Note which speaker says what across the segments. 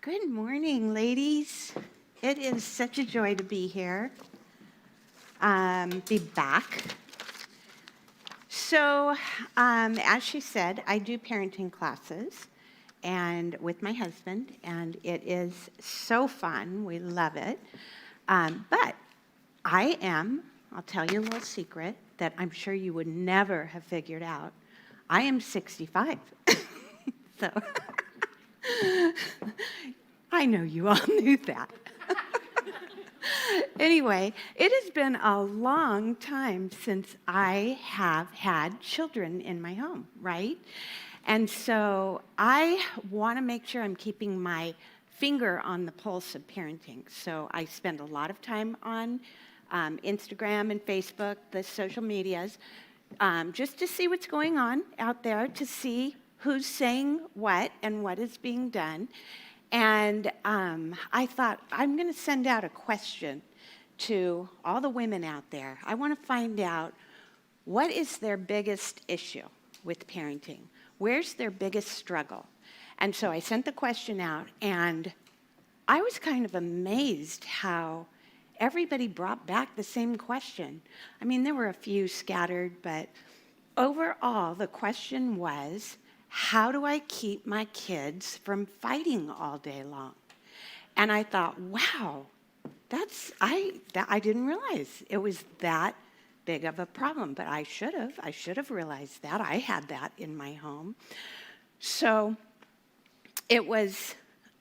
Speaker 1: Good morning, ladies. It is such a joy to be here, be back. So, as she said, I do parenting classes and with my husband, and it is so fun. We love it. But I'll tell you a little secret that I'm sure you would never have figured out. I am 65. So I know you all knew that. Anyway, it has been a long time since I have had children in my home, right? And so I want to make sure I'm keeping my finger on the pulse of parenting. So I spend a lot of time on Instagram and Facebook, the social medias, just to see what's going on out there, to see who's saying what and what is being done. And I thought, I'm going to send out a question to all the women out there. I want to find out, what is their biggest issue with parenting? Where's their biggest struggle? And so I sent the question out, and I was kind of amazed how everybody brought back the same question. I mean, there were a few scattered, but overall, the question was, how do I keep my kids from fighting all day long? And I thought, wow, I didn't realize it was that big of a problem, but I should have realized that. I had that in my home. So it was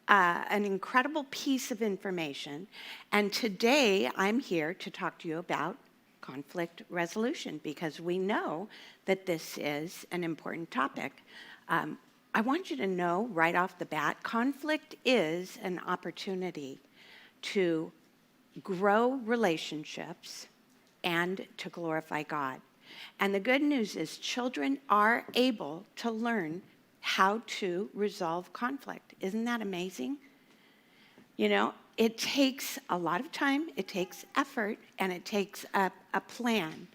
Speaker 1: an incredible piece of information, and today I'm here to talk to you about conflict resolution, because we know that this is an important topic. I want you to know right off the bat, conflict is an opportunity to grow relationships and to glorify God. And the good news is children are able to learn how to resolve conflict. Isn't that amazing? You know, it takes a lot of time, it takes effort, and it takes a plan.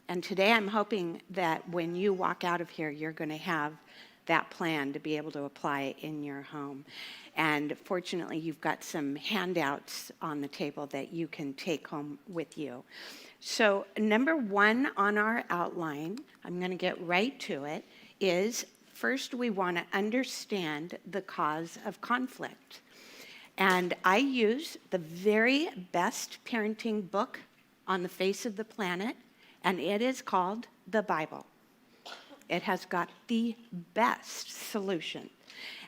Speaker 1: And today I'm hoping that when you walk out of here, you're going to have that plan to be able to apply in your home. And fortunately, you've got some handouts on the table that you can take home with you. So number one on our outline, I'm going to get right to it, is first we want to understand the cause of conflict. And I use the very best parenting book on the face of the planet, and it is called the Bible. It has got the best solution.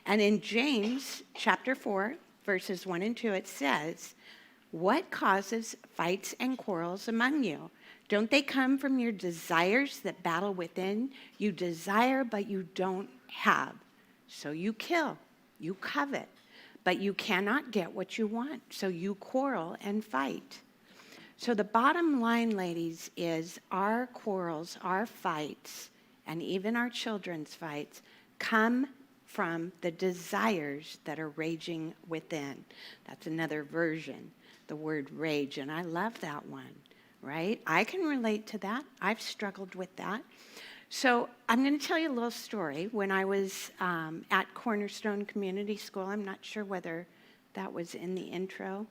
Speaker 1: And in James chapter 4, verses 1 and 2, it says, "What causes fights and quarrels among you? Don't they come from your desires that battle within? You desire, but you don't have. So you kill, you covet, but you cannot get what you want. So you quarrel and fight." So the bottom line, ladies, is our quarrels, our fights, and even our children's fights come from the desires that are raging within. That's another version, the word rage, and I love that one, right? I can relate to that. I've struggled with that. So I'm going to tell you a little story. When I was at Cornerstone Community School, I'm not sure whether that was in the intro.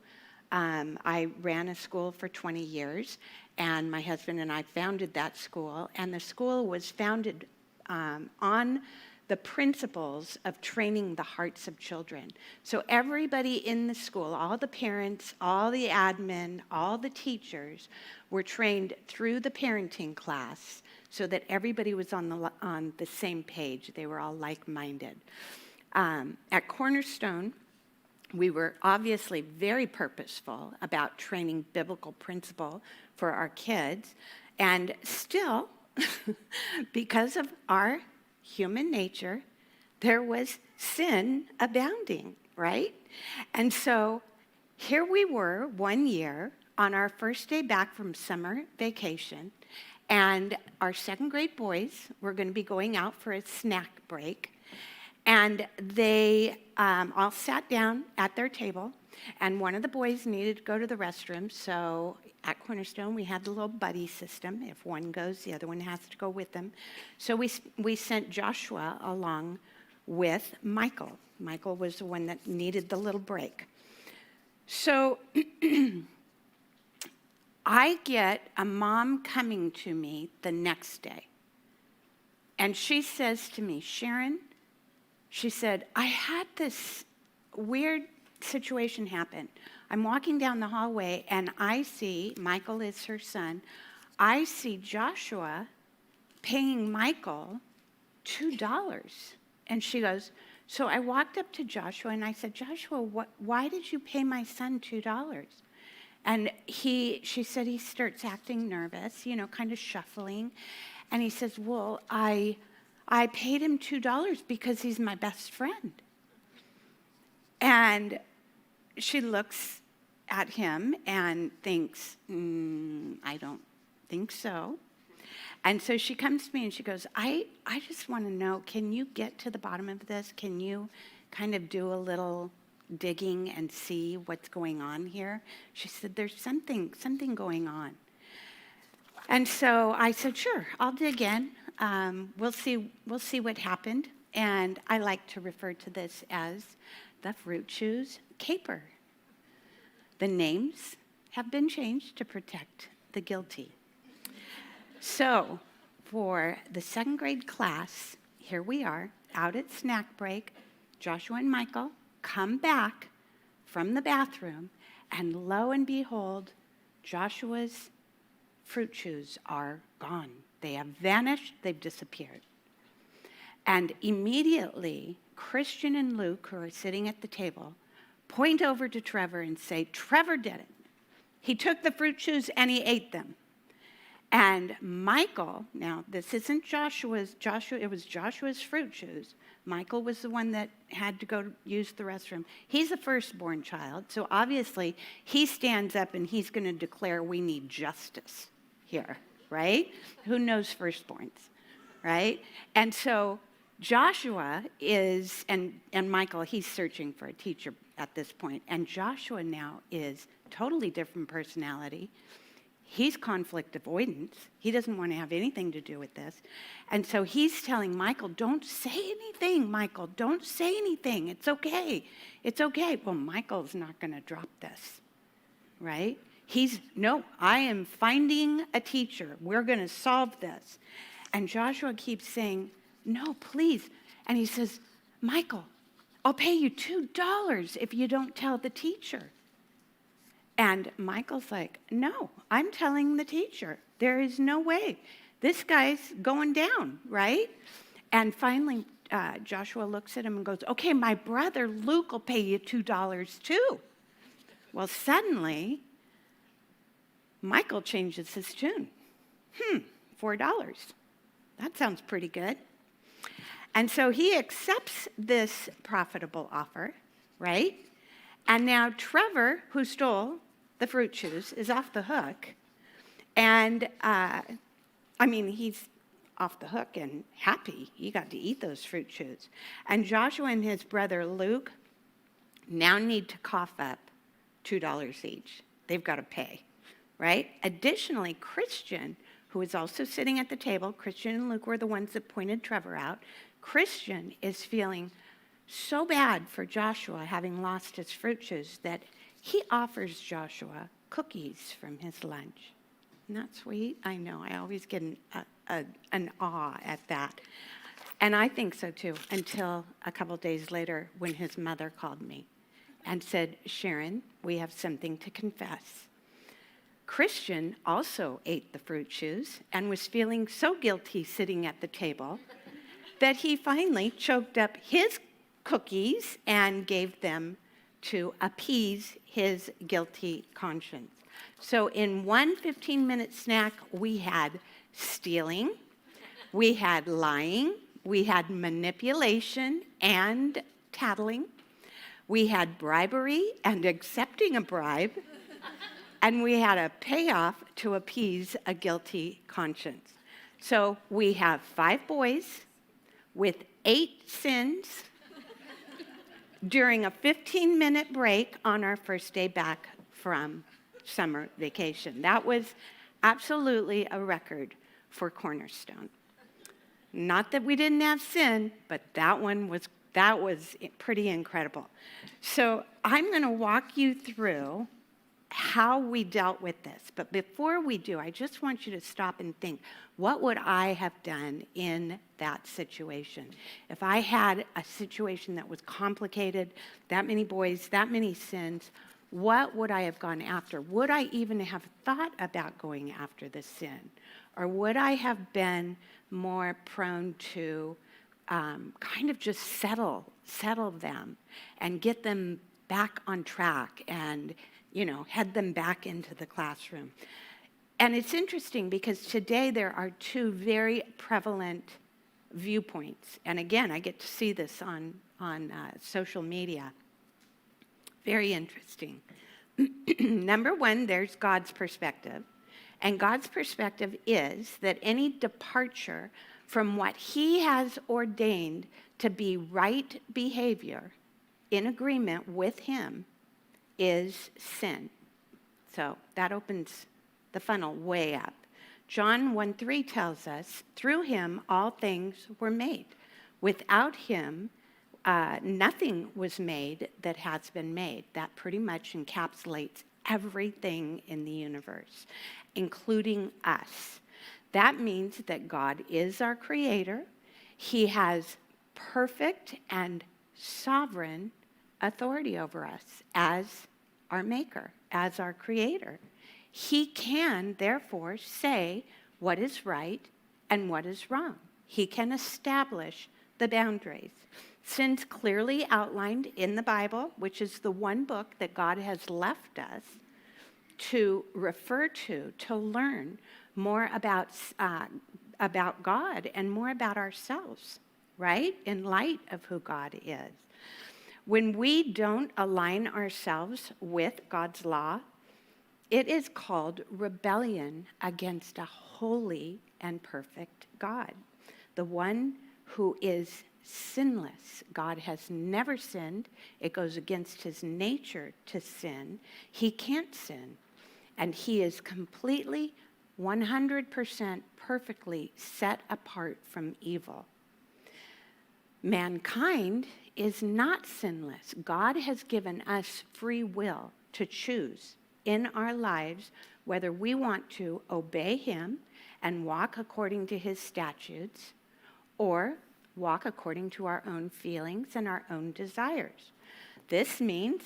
Speaker 1: I ran a school for 20 years, and my husband and I founded that school, and the school was founded on the principles of training the hearts of children. So everybody in the school, all the parents, all the admin, all the teachers were trained through the parenting class so that everybody was on the same page. They were all like-minded. At Cornerstone, we were obviously very purposeful about training biblical principle for our kids. And still, because of our human nature, there was sin abounding, right? And so here we were one year on our first day back from summer vacation, and our second grade boys were going to be going out for a snack break. And they all sat down at their table, and one of the boys needed to go to the restroom. So at Cornerstone, we had the little buddy system. If one goes, the other one has to go with them. So we sent Joshua along with Michael. Michael was the one that needed the little break. So I get a mom coming to me the next day. And she says to me, Sharon, she said, I had this weird situation happen. I'm walking down the hallway and I see, Michael is her son, I see Joshua paying Michael $2. And she goes, so I walked up to Joshua and I said, Joshua, why did you pay my son $2? And she said he starts acting nervous, kind of shuffling. And he says, well, I paid him $2 because he's my best friend. And she looks at him and thinks, I don't think so. And so she comes to me and she goes, I just want to know, can you get to the bottom of this? Can you kind of do a little digging and see what's going on here? She said, there's something going on. And so I said, sure, I'll dig in. We'll see what happened. And I like to refer to this as the fruit shoes caper. The names have been changed to protect the guilty. So for the second grade class, here we are, out at snack break. Joshua and Michael come back from the bathroom, and lo and behold, Joshua's fruit shoes are gone. They have vanished, they've disappeared. And immediately, Christian and Luke, who are sitting at the table, point over to Trevor and say, Trevor did it. He took the fruit shoes and he ate them. And Michael, now this isn't it was Joshua's fruit shoes. Michael was the one that had to go use the restroom. He's a firstborn child, so obviously he stands up and he's going to declare we need justice here, right? Who knows firstborns, right? And so Joshua is, and Michael, he's searching for a teacher at this point, and Joshua now is totally different personality. He's conflict avoidance. He doesn't want to have anything to do with this. And so he's telling Michael, don't say anything, Michael. Don't say anything. It's okay. It's okay. Well, Michael's not going to drop this, right? No, I am finding a teacher. We're going to solve this. And Joshua keeps saying, no, please. And he says, Michael, I'll pay you $2 if you don't tell the teacher. And Michael's like, no, I'm telling the teacher. There is no way. This guy's going down, right? And finally, Joshua looks at him and goes, okay, my brother Luke will pay you $2 too. Well, suddenly, Michael changes his tune. $4. That sounds pretty good. And so he accepts this profitable offer, right? And now Trevor, who stole the fruit shoes, is off the hook. And, he's off the hook and happy. He got to eat those fruit shoes. And Joshua and his brother Luke now need to cough up $2 each. They've got to pay, right? Additionally, Christian, who is also sitting at the table, Christian and Luke were the ones that pointed Trevor out. Christian is feeling so bad for Joshua having lost his fruit shoes that he offers Joshua cookies from his lunch. Isn't that sweet? I know. I always get an awe at that. And I think so too, until a couple days later when his mother called me and said, Sharon, we have something to confess. Christian also ate the fruit shoes and was feeling so guilty sitting at the table that he finally choked up his cookies and gave them to appease his guilty conscience. So in one 15-minute snack, we had stealing, we had lying, we had manipulation and tattling, we had bribery and accepting a bribe, and we had a payoff to appease a guilty conscience. So we have 5 boys with 8 sins during a 15-minute break on our first day back from summer vacation. That was absolutely a record for Cornerstone. Not that we didn't have sin, but that one was That was pretty incredible. So I'm going to walk you through how we dealt with this. But before we do, I just want you to stop and think, what would I have done in that situation? If I had a situation that was complicated, that many boys, that many sins, what would I have gone after? Would I even have thought about going after the sin? Or would I have been more prone to kind of just settle them and get them back on track and, head them back into the classroom? And it's interesting because today there are two very prevalent viewpoints. And again, I get to see this on social media. Very interesting. Number one, there's God's perspective. And God's perspective is that any departure from what he has ordained to be right behavior in agreement with him is sin. So that opens the funnel way up. John 1:3 tells us, through him all things were made. Without him, nothing was made that has been made. That pretty much encapsulates everything in the universe, including us. That means that God is our creator. He has perfect and sovereign authority over us as our maker, as our creator. He can, therefore, say what is right and what is wrong. He can establish the boundaries. Sin's clearly outlined in the Bible, which is the one book that God has left us to refer to learn more about God and more about ourselves, right? In light of who God is. When we don't align ourselves with God's law, it is called rebellion against a holy and perfect God, the one who is sinless. God has never sinned. It goes against his nature to sin. He can't sin. And he is completely, 100% perfectly set apart from evil. Mankind is not sinless. God has given us free will to choose in our lives whether we want to obey him and walk according to his statutes or walk according to our own feelings and our own desires. This means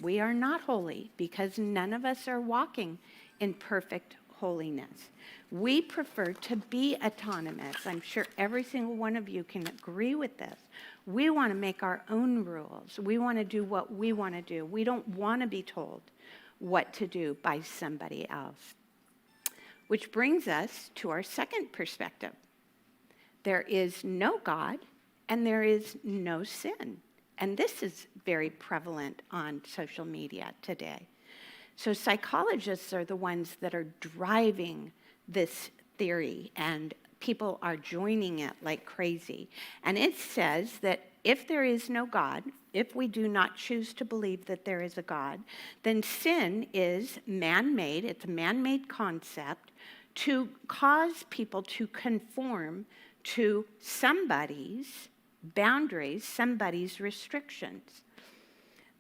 Speaker 1: we are not holy because none of us are walking in perfect holiness. We prefer to be autonomous. I'm sure every single one of you can agree with this. We want to make our own rules. We want to do what we want to do. We don't want to be told what to do by somebody else. Which brings us to our second perspective. There is no God and there is no sin. And this is very prevalent on social media today. So psychologists are the ones that are driving this theory, and people are joining it like crazy. And it says that if there is no God, if we do not choose to believe that there is a God, then sin is man-made. It's a man-made concept to cause people to conform to somebody's boundaries, somebody's restrictions.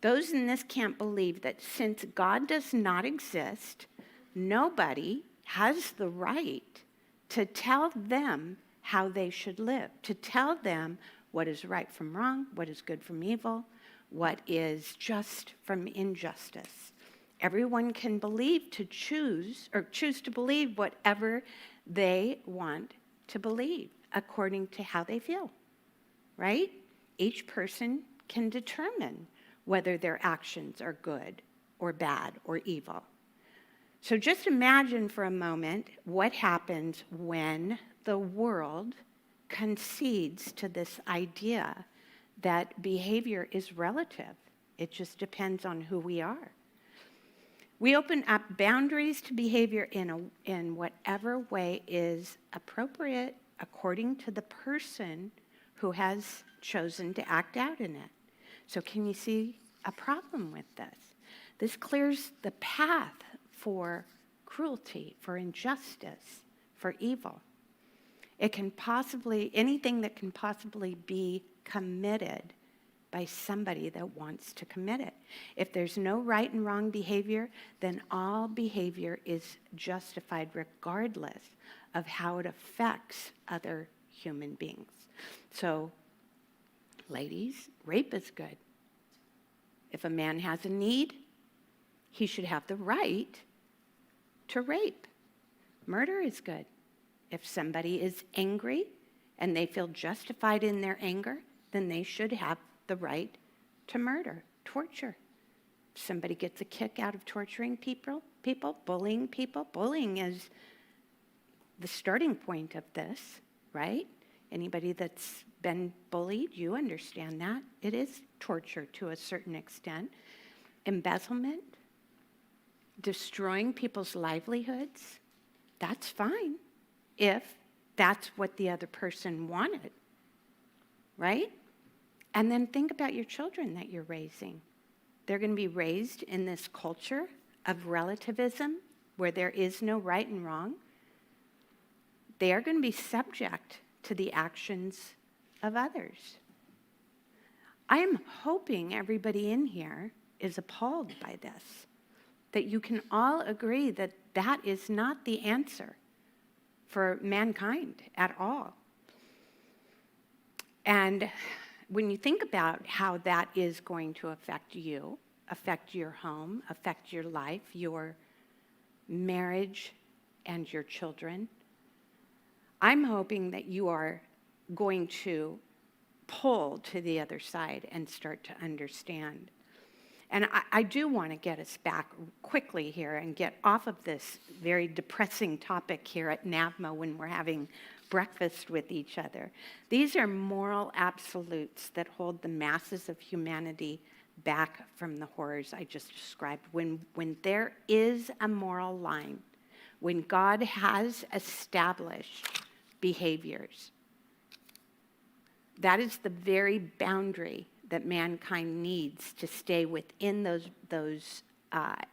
Speaker 1: Those in this camp believe that since God does not exist, nobody has the right to tell them how they should live, to tell them what is right from wrong, what is good from evil, what is just from injustice. Everyone can choose to believe whatever they want to believe according to how they feel, right? Each person can determine whether their actions are good or bad or evil. So just imagine for a moment what happens when the world concedes to this idea that behavior is relative. It just depends on who we are. We open up boundaries to behavior in whatever way is appropriate according to the person who has chosen to act out in it. So can you see a problem with this? This clears the path for cruelty, for injustice, for evil. Anything that can possibly be committed by somebody that wants to commit it. If there's no right and wrong behavior, then all behavior is justified regardless of how it affects other human beings. So, ladies, rape is good. If a man has a need, he should have the right to rape. Murder is good. If somebody is angry and they feel justified in their anger, then they should have the right to murder, torture. If somebody gets a kick out of torturing people, bullying people, bullying is the starting point of this, right? Anybody that's been bullied, you understand that. It is torture to a certain extent. Embezzlement, destroying people's livelihoods, that's fine if that's what the other person wanted, right? And then think about your children that you're raising. They're going to be raised in this culture of relativism where there is no right and wrong. They are going to be subject to the actions of others. I am hoping everybody in here is appalled by this, that you can all agree that that is not the answer for mankind at all. And when you think about how that is going to affect you, affect your home, affect your life, your marriage, and your children, I'm hoping that you are going to pull to the other side and start to understand. And I do want to get us back quickly here and get off of this very depressing topic here at NAVMA when we're having breakfast with each other. These are moral absolutes that hold the masses of humanity back from the horrors I just described. When there is a moral line, when God has established behaviors, that is the very boundary that mankind needs to stay within those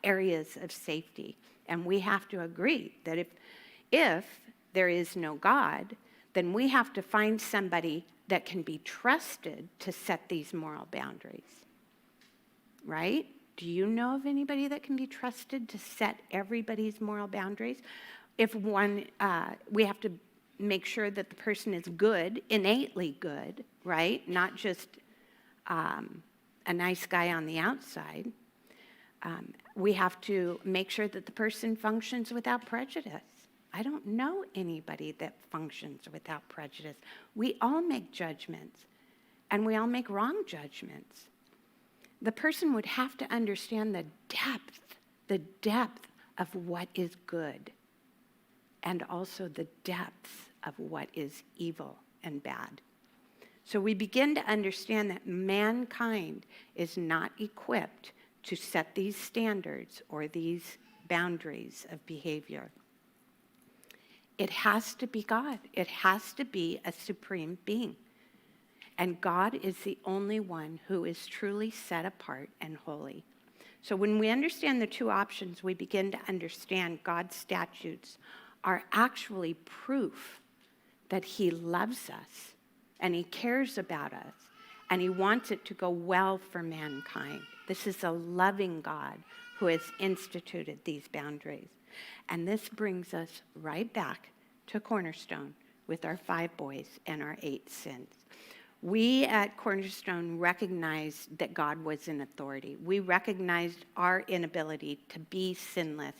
Speaker 1: areas of safety. And we have to agree that if there is no God, then we have to find somebody that can be trusted to set these moral boundaries. Right? Do you know of anybody that can be trusted to set everybody's moral boundaries? If one, we have to make sure that the person is good, innately good, right? Not just a nice guy on the outside. We have to make sure that the person functions without prejudice. I don't know anybody that functions without prejudice. We all make judgments, and we all make wrong judgments. The person would have to understand the depth of what is good, and also the depths of what is evil and bad. So we begin to understand that mankind is not equipped to set these standards or these boundaries of behavior. It has to be God. It has to be a supreme being. And God is the only one who is truly set apart and holy. So when we understand the two options, we begin to understand God's statutes are actually proof that he loves us and he cares about us and he wants it to go well for mankind. This is a loving God who has instituted these boundaries. And this brings us right back to Cornerstone with our 5 boys and our 8 sins. We at Cornerstone recognized that God was in authority. We recognized our inability to be sinless,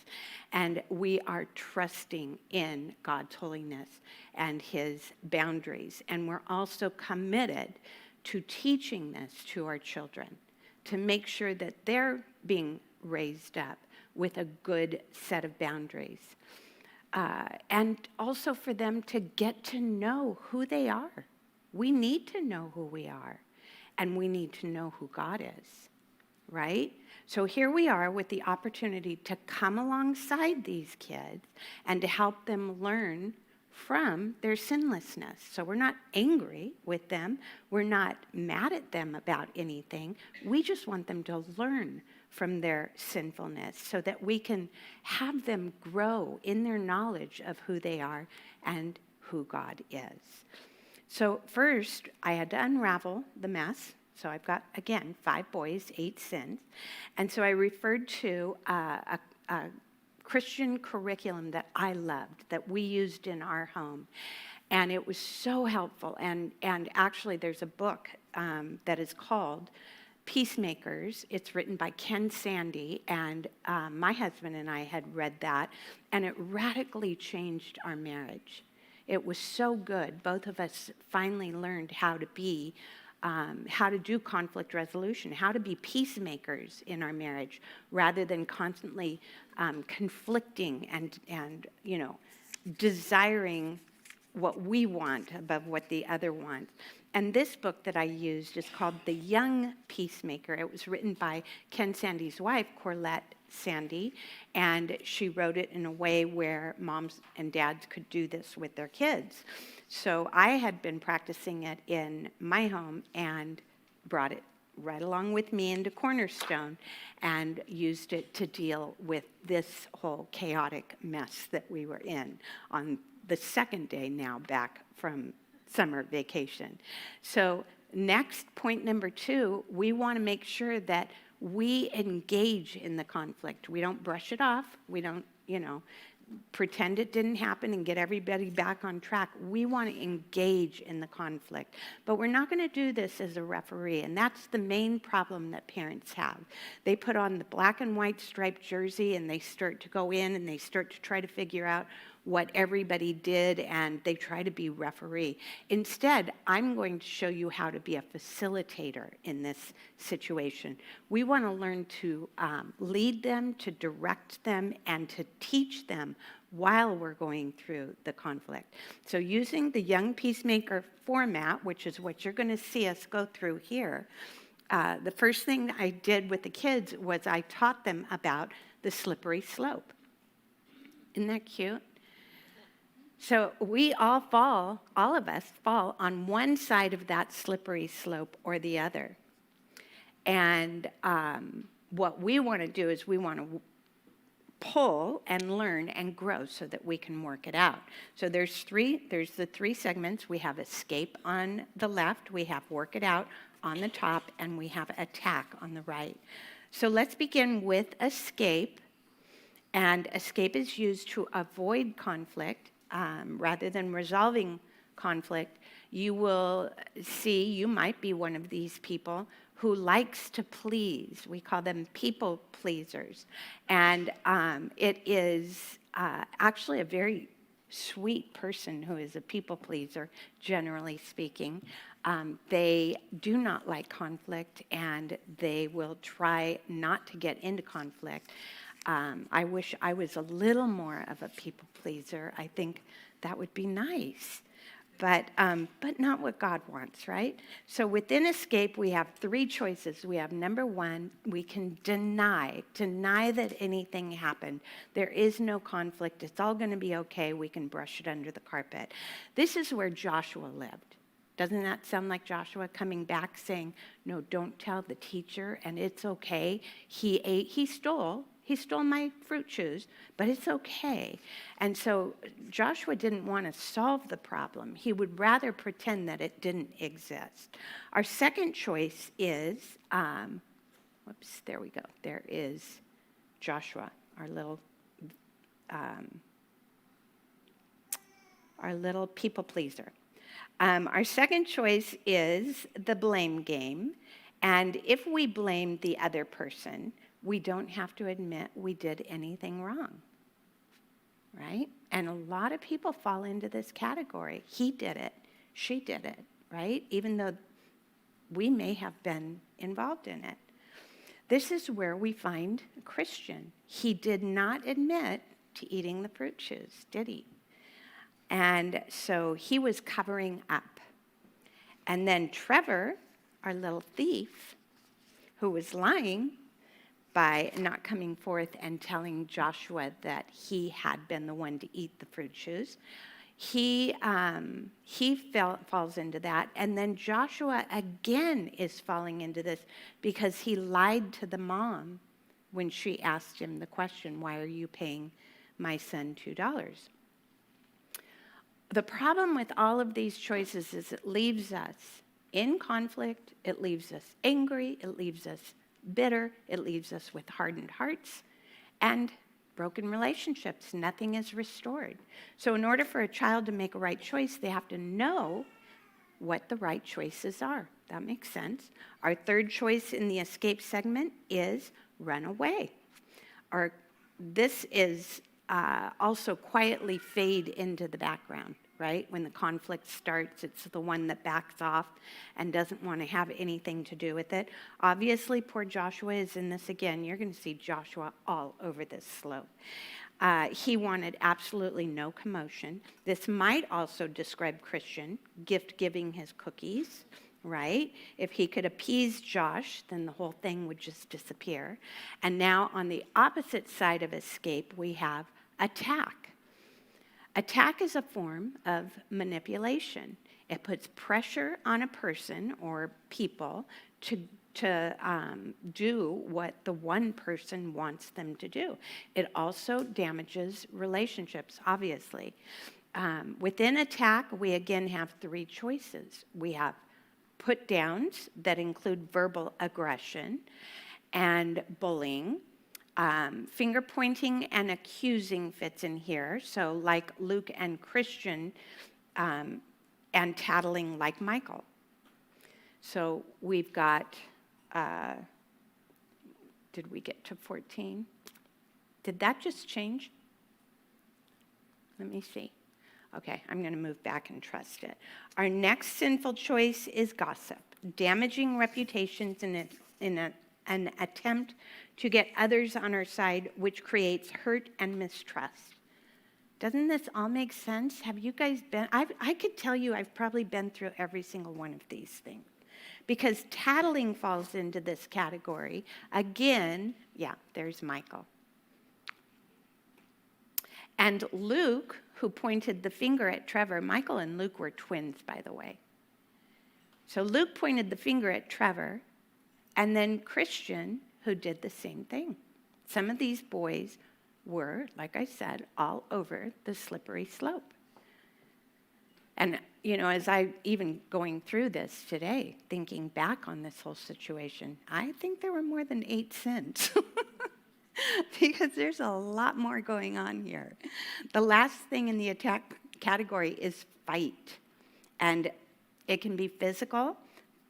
Speaker 1: and we are trusting in God's holiness and his boundaries. And we're also committed to teaching this to our children, to make sure that they're being raised up with a good set of boundaries. And also for them to get to know who they are. We need to know who we are, and we need to know who God is, right? So here we are with the opportunity to come alongside these kids and to help them learn from their sinlessness. So we're not angry with them. We're not mad at them about anything. We just want them to learn from their sinfulness so that we can have them grow in their knowledge of who they are and who God is. So first, I had to unravel the mess So I've got, again, 5 boys, 8 sins. And so I referred to a Christian curriculum that I loved, that we used in our home. And it was so helpful. And actually, there's a book that is called Peacemakers. It's written by Ken Sande, and my husband and I had read that, and it radically changed our marriage. It was so good. Both of us finally learned how to do conflict resolution, how to be peacemakers in our marriage, rather than constantly conflicting and desiring what we want above what the other wants. And this book that I used is called The Young Peacemaker. It was written by Ken Sande's wife, Corlette Sande, and she wrote it in a way where moms and dads could do this with their kids. So I had been practicing it in my home and brought it right along with me into Cornerstone and used it to deal with this whole chaotic mess that we were in on the second day now back from summer vacation. So next, point number 2, we want to make sure that we engage in the conflict. We don't brush it off. We don't, pretend it didn't happen and get everybody back on track. We want to engage in the conflict. But we're not going to do this as a referee, and that's the main problem that parents have. They put on the black and white striped jersey, and they start to go in, and they start to try to figure out what everybody did, and they try to be referee. Instead, I'm going to show you how to be a facilitator in this situation. We want to learn to lead them, to direct them, and to teach them while we're going through the conflict. So using the Young Peacemaker format, which is what you're going to see us go through here, the first thing I did with the kids was I taught them about the slippery slope. Isn't that cute? So we all of us fall on one side of that slippery slope or the other. And what we want to do is we want to pull and learn and grow so that we can work it out. So there's the 3 segments. We have escape on the left, we have work it out on the top, and we have attack on the right. So let's begin with escape. And escape is used to avoid conflict. Rather than resolving conflict. You will see, you might be one of these people who likes to please. We call them people pleasers. And it is actually a very sweet person who is a people pleaser, generally speaking. They do not like conflict, and they will try not to get into conflict. I wish I was a little more of a people pleaser. I think that would be nice, but not what God wants, right? So within escape, we have 3 choices. We have number 1, we can deny that anything happened. There is no conflict. It's all going to be okay. We can brush it under the carpet. This is where Joshua lived. Doesn't that sound like Joshua coming back saying, no, don't tell the teacher, and it's okay. He stole my fruit shoes, but it's okay. And so Joshua didn't want to solve the problem. He would rather pretend that it didn't exist. Our second choice is, there we go. There is Joshua, our little people pleaser. Our second choice is the blame game. And if we blame the other person, we don't have to admit we did anything wrong, right? And a lot of people fall into this category. He did it, she did it, right? Even though we may have been involved in it. This is where we find a Christian. He did not admit to eating the fruit shoes, did he? And so he was covering up. And then Trevor, our little thief, who was lying by not coming forth and telling Joshua that he had been the one to eat the fruit shoes, he falls into that. And then Joshua again is falling into this because he lied to the mom when she asked him the question, why are you paying my son $2? The problem with all of these choices is it leaves us in conflict, it leaves us angry, it leaves us bitter, it leaves us with hardened hearts and broken relationships. Nothing is restored. So in order for a child to make a right choice, they have to know what the right choices are. That makes sense. Our third choice in the escape segment is run away. This is also quietly fade into the background, right? When the conflict starts, it's the one that backs off and doesn't want to have anything to do with it. Obviously, poor Joshua is in this again. You're going to see Joshua all over this slope. He wanted absolutely no commotion. This might also describe Christian, gift giving his cookies, right? If he could appease Josh, then the whole thing would just disappear. And now on the opposite side of escape, we have attack. Attack is a form of manipulation. It puts pressure on a person or people to do what the one person wants them to do. It also damages relationships, obviously. Within attack, we again have three choices. We have put downs that include verbal aggression and bullying. Finger pointing and accusing fits in here. So like Luke and Christian, and tattling like Michael. So we've got, did we get to 14? Did that just change? Let me see. Okay, I'm going to move back and trust it. Our next sinful choice is gossip, damaging reputations in an attempt to get others on our side, which creates hurt and mistrust. Doesn't this all make sense? Have you guys been, I could tell you I've probably been through every single one of these things. Because tattling falls into this category. Again, yeah, there's Michael. And Luke, who pointed the finger at Trevor, Michael and Luke were twins, by the way. So Luke pointed the finger at Trevor, and then Christian, who did the same thing. Some of these boys were, like I said, all over the slippery slope. And, you know, as I even going through this today, thinking back on this whole situation, I think there were more than 8 sins. Because there's a lot more going on here. The last thing in the attack category is fight. And it can be physical,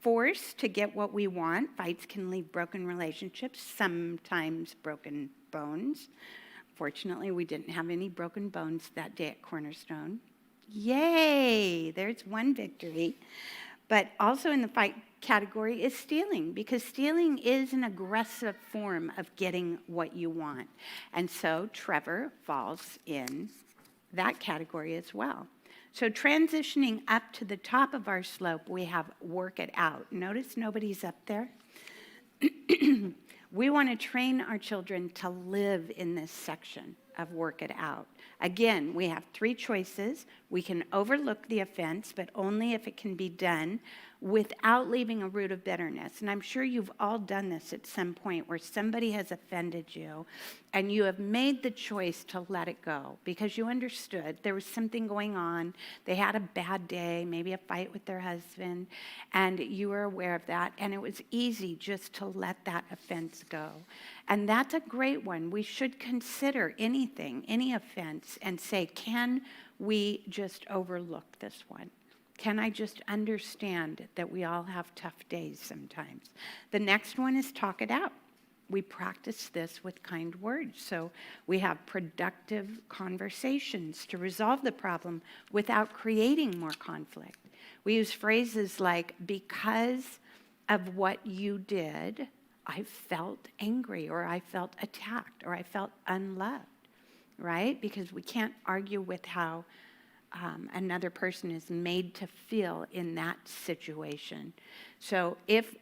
Speaker 1: force to get what we want. Fights can leave broken relationships, sometimes broken bones. Fortunately, we didn't have any broken bones that day at Cornerstone. Yay! There's one victory. But also in the fight category is stealing, because stealing is an aggressive form of getting what you want. And so Trevor falls in that category as well. So transitioning up to the top of our slope, we have work it out. Notice nobody's up there. We want to train our children to live in this section of work it out. Again, we have 3 choices. We can overlook the offense, but only if it can be done without leaving a root of bitterness. And I'm sure you've all done this at some point where somebody has offended you and you have made the choice to let it go because you understood there was something going on. They had a bad day, maybe a fight with their husband, and you were aware of that. And it was easy just to let that offense go. And that's a great one. We should consider anything, any offense, and say, can we just overlook this one? Can I just understand that we all have tough days sometimes? The next one is talk it out. We practice this with kind words. So we have productive conversations to resolve the problem without creating more conflict. We use phrases like, because of what you did, I felt angry, or I felt attacked, or I felt unloved, right? Because we can't argue with how another person is made to feel in that situation. So if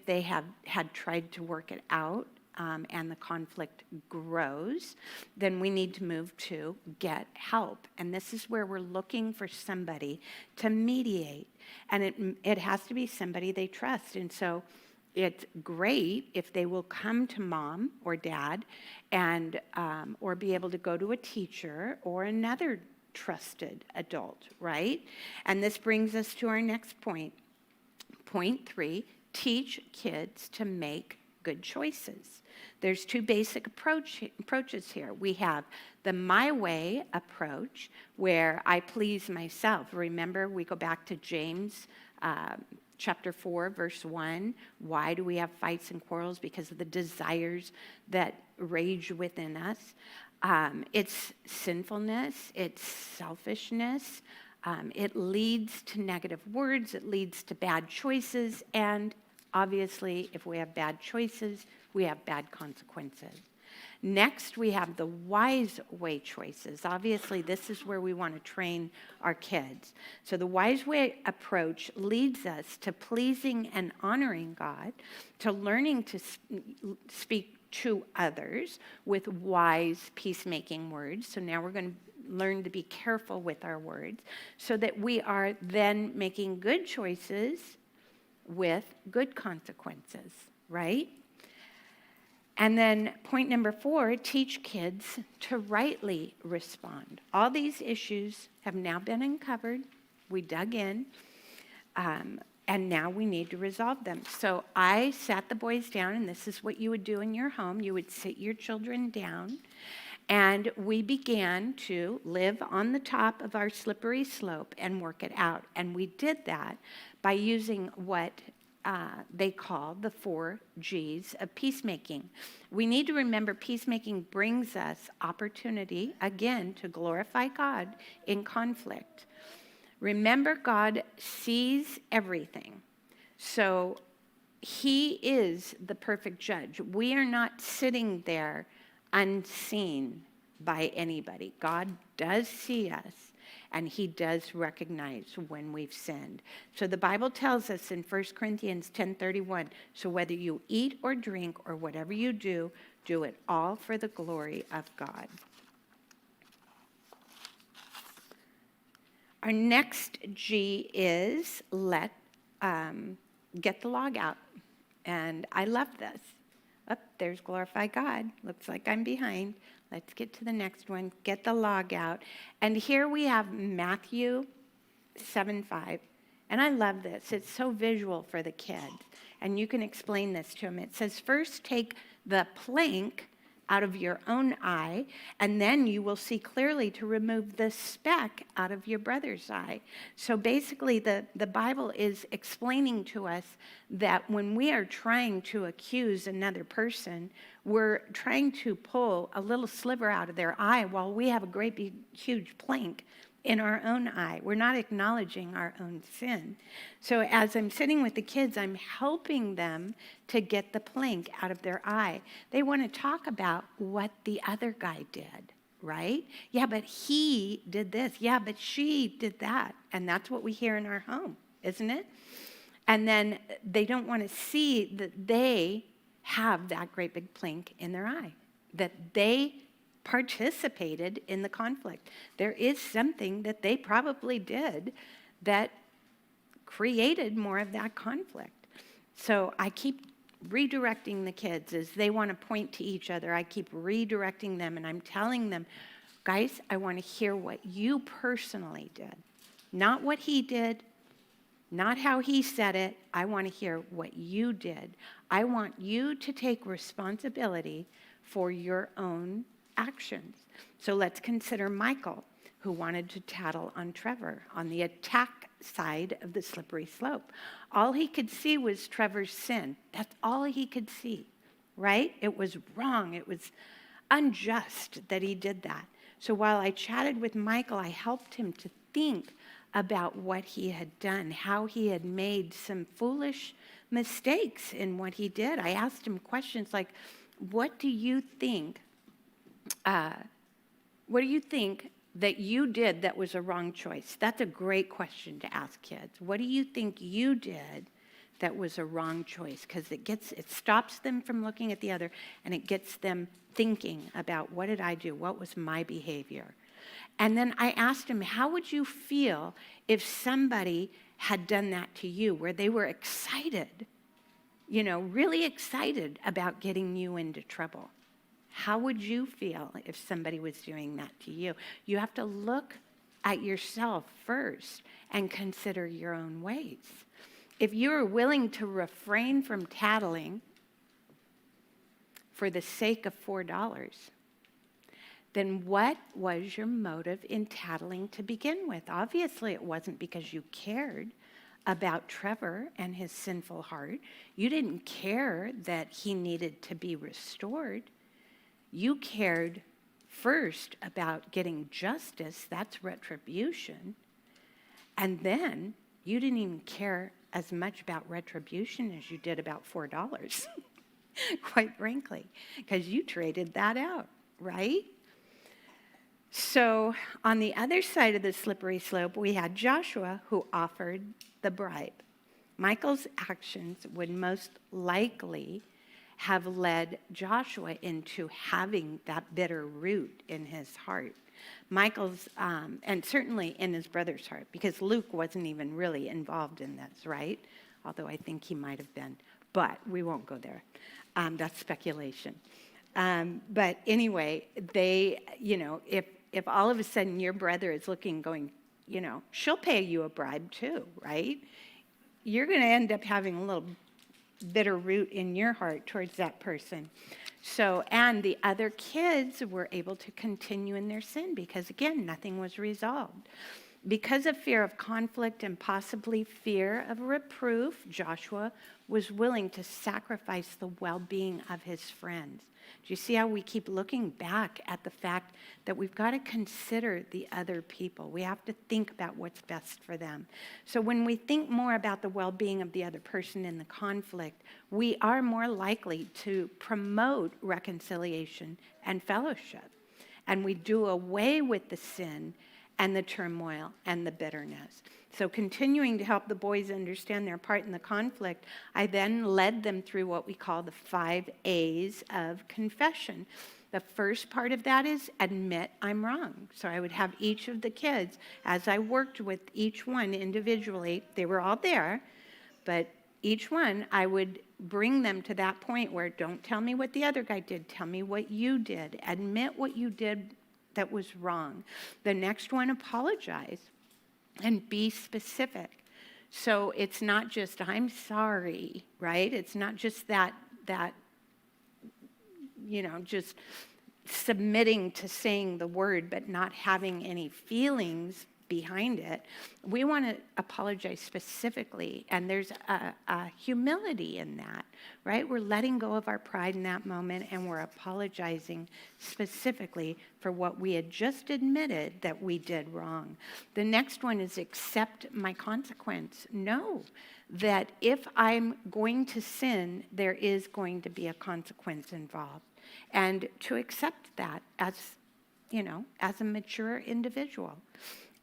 Speaker 1: they have had tried to work it out and the conflict grows, then we need to move to get help. And this is where we're looking for somebody to mediate. And it has to be somebody they trust. And so it's great if they will come to mom or dad and or be able to go to a teacher or another trusted adult, right? And this brings us to our next point. Point 3, teach kids to make good choices. There's two basic approaches here. We have the my way approach, where I please myself. Remember, we go back to James chapter 4, verse 1. Why do we have fights and quarrels? Because of the desires that rage within us. It's sinfulness, it's selfishness. It leads to negative words, it leads to bad choices, and obviously, if we have bad choices, we have bad consequences. Next, we have the wise way choices. Obviously, this is where we want to train our kids. So the wise way approach leads us to pleasing and honoring God, to learning to speak to others with wise peacemaking words. So now we're going to learn to be careful with our words so that we are then making good choices with good consequences, right? And then point number 4, teach kids to rightly respond. All these issues have now been uncovered. We dug in, and now we need to resolve them. So I sat the boys down, and this is what you would do in your home. You would sit your children down, and we began to live on the top of our slippery slope and work it out. And we did that by using what they call the 4 G's of peacemaking. We need to remember peacemaking brings us opportunity, again, to glorify God in conflict. Remember, God sees everything. So he is the perfect judge. We are not sitting there unseen by anybody. God does see us, and he does recognize when we've sinned. So the Bible tells us in 1 Corinthians 10:31, so whether you eat or drink or whatever you do, do it all for the glory of God. Our next G is get the log out. And I love this. Oh, there's glorify God. Looks like I'm behind. Let's get to the next one. Get the log out. And here we have Matthew 7:5. And I love this. It's so visual for the kids. And you can explain this to them. It says, first take the plank out of your own eye, and then you will see clearly to remove the speck out of your brother's eye. So basically, the Bible is explaining to us that when we are trying to accuse another person, we're trying to pull a little sliver out of their eye while we have a great big huge plank in our own eye. We're not acknowledging our own sin. So as I'm sitting with the kids, I'm helping them to get the plank out of their eye. They want to talk about what the other guy did, right? Yeah, but he did this. Yeah, but she did that. And that's what we hear in our home, isn't it? And then they don't want to see that they have that great big plank in their eye, that they participated in the conflict. There is something that they probably did that created more of that conflict. So I keep redirecting the kids as they want to point to each other. I keep redirecting them, and I'm telling them, guys, I want to hear what you personally did. Not what he did, not how he said it. I want to hear what you did. I want you to take responsibility for your own actions. So let's consider Michael, who wanted to tattle on Trevor on the attack side of the slippery slope. All he could see was Trevor's sin. That's all he could see, right? It was wrong. It was unjust that he did that. So while I chatted with Michael, I helped him to think about what he had done, how he had made some foolish mistakes in what he did. I asked him questions like, what do you think that you did that was a wrong choice? That's a great question to ask kids. What do you think you did that was a wrong choice? Because it stops them from looking at the other, and it gets them thinking about, what did I do? What was my behavior? And then I asked him, how would you feel if somebody had done that to you, where they were excited, really excited about getting you into trouble? How would you feel if somebody was doing that to you? You have to look at yourself first and consider your own ways. if you are willing to refrain from tattling for the sake of $4, then what was your motive in tattling to begin with? Obviously, it wasn't because you cared about Trevor and his sinful heart. You didn't care that he needed to be restored. You cared first about getting justice, that's retribution. And then you didn't even care as much about retribution as you did about $4, quite frankly, because you traded that out, right? So on the other side of the slippery slope, we had Joshua who offered the bribe. Michael's actions would most likely have led Joshua into having that bitter root in his heart. Michael's, and certainly in his brother's heart, because Luke wasn't even really involved in this, right? Although I think he might have been, but we won't go there. That's speculation. But anyway, they, if all of a sudden your brother is looking, going, she'll pay you a bribe too, right? You're going to end up having a little bitter root in your heart towards that person. So, and the other kids were able to continue in their sin because, again, nothing was resolved. Because of fear of conflict and possibly fear of reproof, Joshua was willing to sacrifice the well-being of his friends. Do you see how we keep looking back at the fact that we've got to consider the other people? We have to think about what's best for them. So when we think more about the well-being of the other person in the conflict, we are more likely to promote reconciliation and fellowship. And we do away with the sin and the turmoil and the bitterness. So continuing to help the boys understand their part in the conflict, I then led them through what we call the 5 A's of confession. The first part of that is admit I'm wrong. So I would have each of the kids, as I worked with each one individually, they were all there, but each one, I would bring them to that point where don't tell me what the other guy did, tell me what you did. Admit what you did that was wrong. The next one, apologize and be specific. So it's not just I'm sorry, right? It's not just that just submitting to saying the word but not having any feelings behind it. We want to apologize specifically, and there's a humility in that, right? We're letting go of our pride in that moment, and we're apologizing specifically for what we had just admitted that we did wrong. The next one is accept my consequence. Know that if I'm going to sin, there is going to be a consequence involved, and to accept that as a mature individual.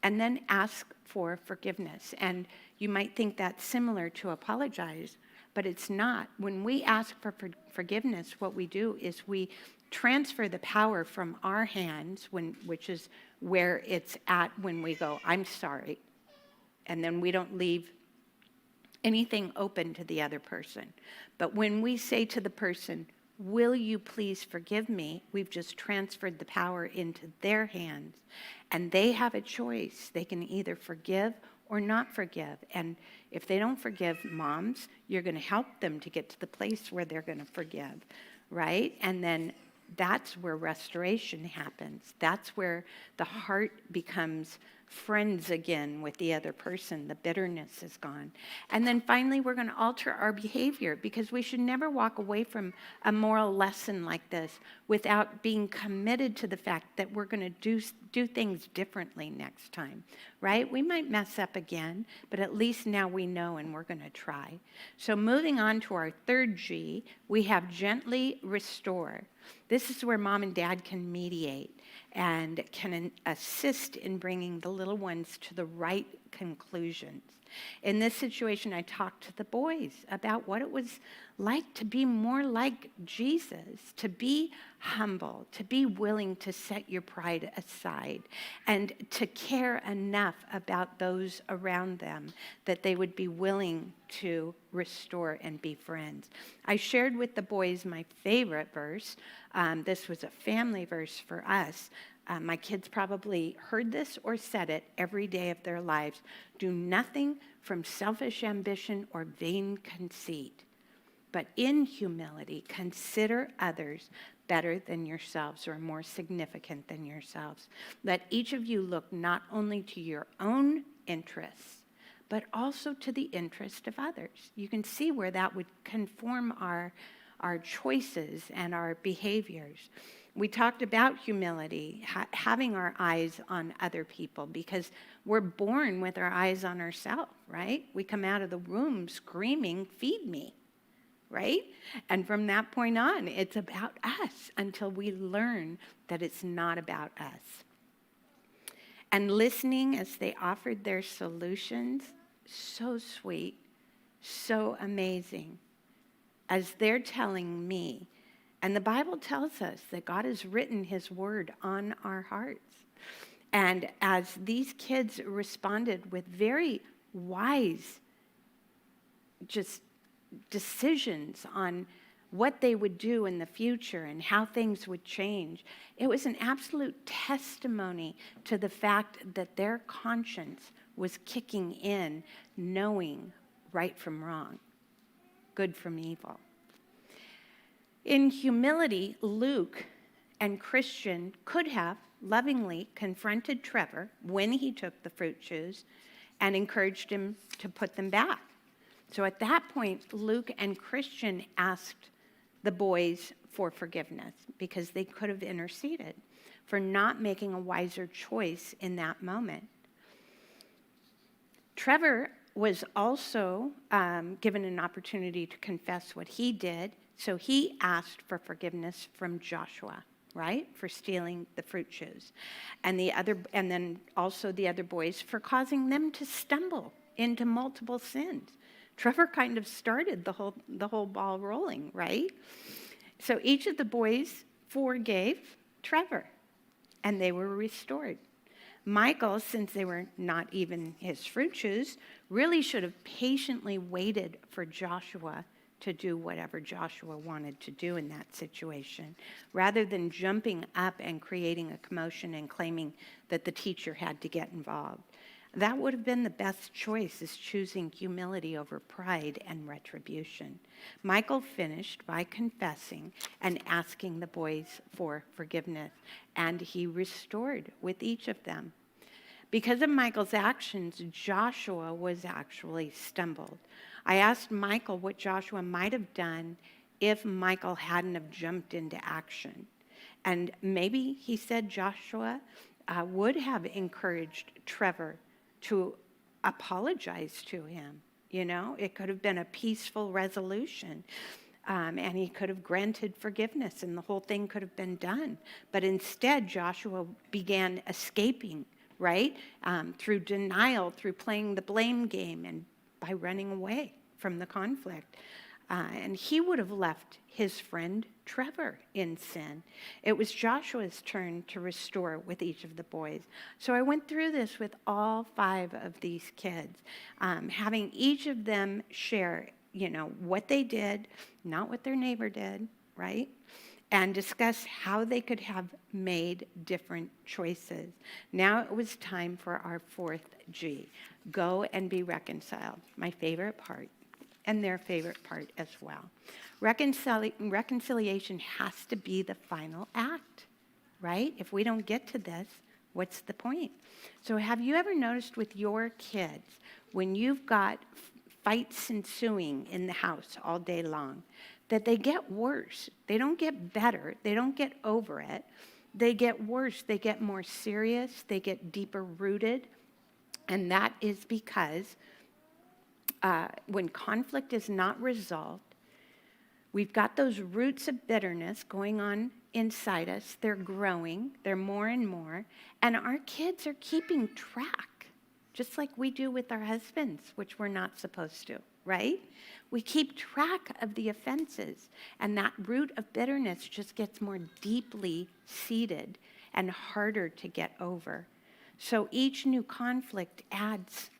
Speaker 1: And then ask for forgiveness. And you might think that's similar to apologize, but it's not. When we ask for forgiveness, what we do is we transfer the power from our hands, which is where it's at when we go, I'm sorry. And then we don't leave anything open to the other person. But when we say to the person, will you please forgive me? We've just transferred the power into their hands. And they have a choice. They can either forgive or not forgive. And if they don't forgive, moms, you're going to help them to get to the place where they're going to forgive, right? And then that's where restoration happens. That's where the heart becomes friends again with the other person. The bitterness is gone. And then finally, we're going to alter our behavior, because we should never walk away from a moral lesson like this without being committed to the fact that we're going to do things differently next time, right? We might mess up again, but at least now we know and we're going to try. So moving on to our third G, we have gently restore. This is where mom and dad can mediate and can assist in bringing the little ones to the right conclusions. In this situation, I talked to the boys about what it was like to be more like Jesus, to be humble, to be willing to set your pride aside, and to care enough about those around them that they would be willing to restore and be friends. I shared with the boys my favorite verse. This was a family verse for us. My kids probably heard this or said it every day of their lives. Do nothing from selfish ambition or vain conceit, but in humility consider others better than yourselves or more significant than yourselves. Let each of you look not only to your own interests, but also to the interest of others. You can see where that would conform our choices and our behaviors. We talked about humility, having our eyes on other people, because we're born with our eyes on ourselves, right? We come out of the womb screaming, "Feed me," right? And from that point on, it's about us until we learn that it's not about us. And listening as they offered their solutions, so sweet, so amazing. As they're telling me, and the Bible tells us that God has written his word on our hearts. And as these kids responded with very wise just decisions on what they would do in the future and how things would change, it was an absolute testimony to the fact that their conscience was kicking in, knowing right from wrong, good from evil. In humility, Luke and Christian could have lovingly confronted Trevor when he took the fruit chews and encouraged him to put them back. So at that point, Luke and Christian asked the boys for forgiveness because they could have interceded for not making a wiser choice in that moment. Trevor was also given an opportunity to confess what he did. So he asked for forgiveness from Joshua, right, for stealing the fruit chews, and then also the other boys for causing them to stumble into multiple sins. Trevor kind of started the whole ball rolling, right? So each of the boys forgave Trevor, and they were restored. Michael, since they were not even his fruit chews, really should have patiently waited for Joshua to do whatever Joshua wanted to do in that situation, rather than jumping up and creating a commotion and claiming that the teacher had to get involved. That would have been the best choice, is choosing humility over pride and retribution. Michael finished by confessing and asking the boys for forgiveness, and he restored with each of them. Because of Michael's actions, Joshua was actually stumbled. I asked Michael what Joshua might have done if Michael hadn't have jumped into action. And maybe he said Joshua would have encouraged Trevor to apologize to him. You know, it could have been a peaceful resolution. And he could have granted forgiveness and the whole thing could have been done. But instead, Joshua began escaping, right? Through denial, through playing the blame game, and by running away from the conflict. And he would have left his friend Trevor in sin. It was Joshua's turn to restore with each of the boys. So I went through this with all 5 of these kids, having each of them share, what they did, not what their neighbor did, right? And discuss how they could have made different choices. Now it was time for our 4th G, go and be reconciled, my favorite part, and their favorite part as well. Reconciliation has to be the final act, right? If we don't get to this, what's the point? So have you ever noticed with your kids, when you've got fights ensuing in the house all day long, that they get worse? They don't get better. They don't get over it. They get worse. They get more serious. They get deeper rooted. And that is because when conflict is not resolved, we've got those roots of bitterness going on inside us. They're growing. They're more and more. And our kids are keeping track, just like we do with our husbands, which we're not supposed to, right? We keep track of the offenses, and that root of bitterness just gets more deeply seated and harder to get over. So each new conflict adds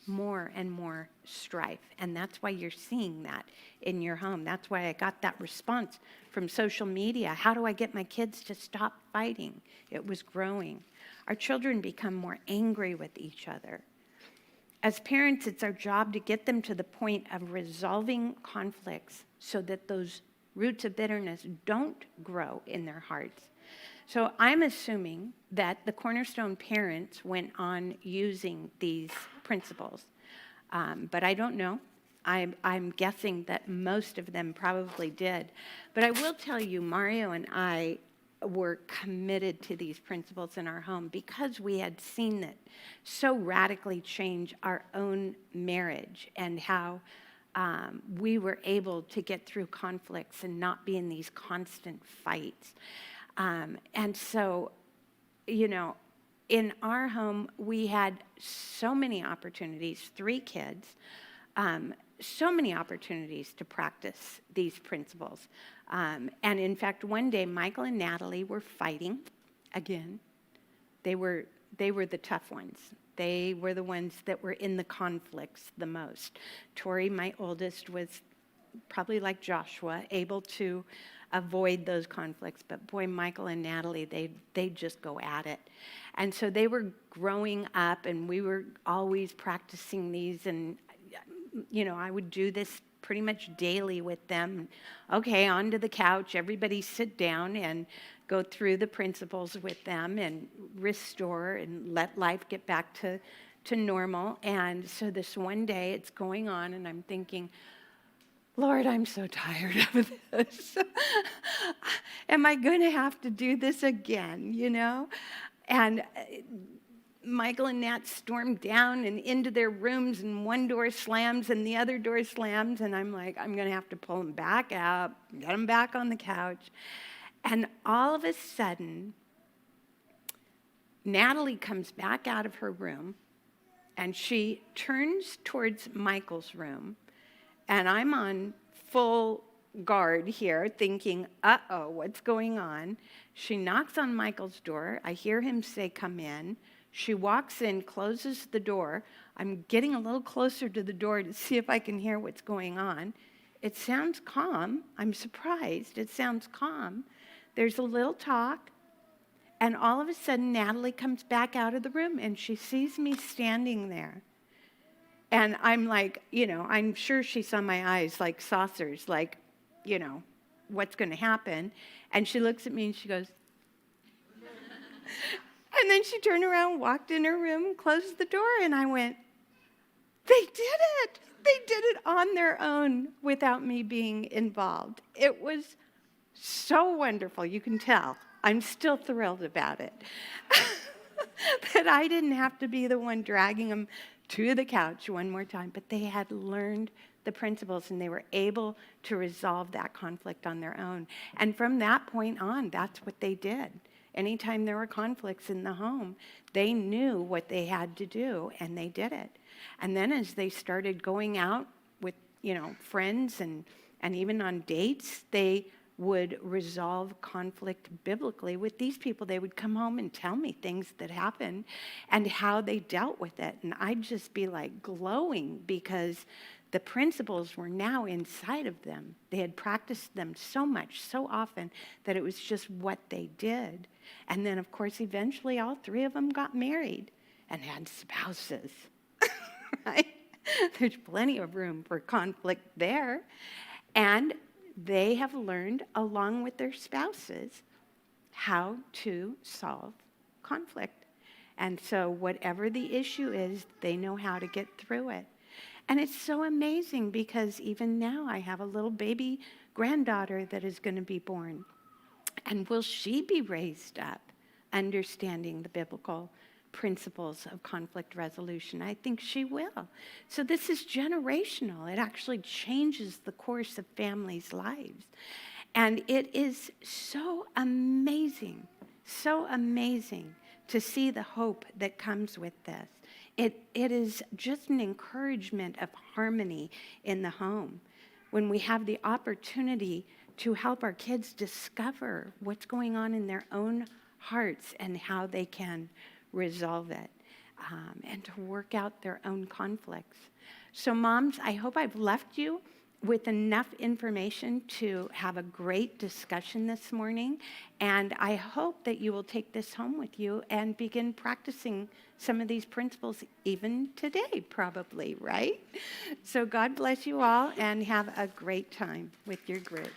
Speaker 1: more and more strife, and that's why you're seeing that in your home. That's why I got that response from social media. How do I get my kids to stop fighting? It was growing. Our children become more angry with each other. As parents, it's our job to get them to the point of resolving conflicts so that those roots of bitterness don't grow in their hearts. So I'm assuming that the Cornerstone parents went on using these principles, but I don't know. I'm guessing that most of them probably did. But I will tell you, Mario and I were committed to these principles in our home because we had seen it so radically change our own marriage and how we were able to get through conflicts and not be in these constant fights. And so, you know, in our home, we had so many opportunities, 3 kids, so many opportunities to practice these principles. And in fact, one day, Michael and Natalie were fighting again. They were the tough ones. They were the ones that were in the conflicts the most. Tori, my oldest, was probably like Joshua, able to avoid those conflicts. But boy, Michael and Natalie, they just go at it. And so they were growing up, and we were always practicing these. And, you know, I would do this pretty much daily with them. Okay, onto the couch, everybody sit down and go through the principles with them and restore and let life get back to normal. And so this one day it's going on, and I'm thinking, Lord, I'm so tired of this. Am I going to have to do this again, you know? And Michael and Nat stormed down and into their rooms, and one door slams and the other door slams, and I'm like, I'm going to have to pull them back out, get them back on the couch. And all of a sudden, Natalie comes back out of her room, and she turns towards Michael's room, and I'm on full guard here, thinking, uh-oh, what's going on? She knocks on Michael's door. I hear him say, come in. She walks in, closes the door. I'm getting a little closer to the door to see if I can hear what's going on. It sounds calm. I'm surprised. It sounds calm. There's a little talk. And all of a sudden, Natalie comes back out of the room, and she sees me standing there. And I'm like, you know, I'm sure she saw my eyes like saucers, like, you know, what's going to happen? And she looks at me and she goes, and then she turned around, walked in her room, closed the door, and I went, they did it. They did it on their own without me being involved. It was so wonderful. You can tell. I'm still thrilled about it. That I didn't have to be the one dragging them to the couch one more time, but they had learned the principles and they were able to resolve that conflict on their own. And from that point on, that's what they did. Anytime there were conflicts in the home, they knew what they had to do, and they did it. And then as they started going out with, you know, friends and even on dates, they would resolve conflict biblically with these people. They would come home and tell me things that happened and how they dealt with it. And I'd just be like glowing because the principles were now inside of them. They had practiced them so much, so often, that it was just what they did. And then, of course, eventually all 3 of them got married and had spouses. Right? There's plenty of room for conflict there. And they have learned, along with their spouses, how to solve conflict. And so whatever the issue is, they know how to get through it. And it's so amazing because even now I have a little baby granddaughter that is going to be born. And will she be raised up understanding the biblical principles of conflict resolution? I think she will. So this is generational. It actually changes the course of families' lives. And it is so amazing to see the hope that comes with this. It is just an encouragement of harmony in the home when we have the opportunity to help our kids discover what's going on in their own hearts and how they can resolve it, and to work out their own conflicts. So moms, I hope I've left you with enough information to have a great discussion this morning. And I hope that you will take this home with you and begin practicing some of these principles even today, probably, right? So God bless you all and have a great time with your group.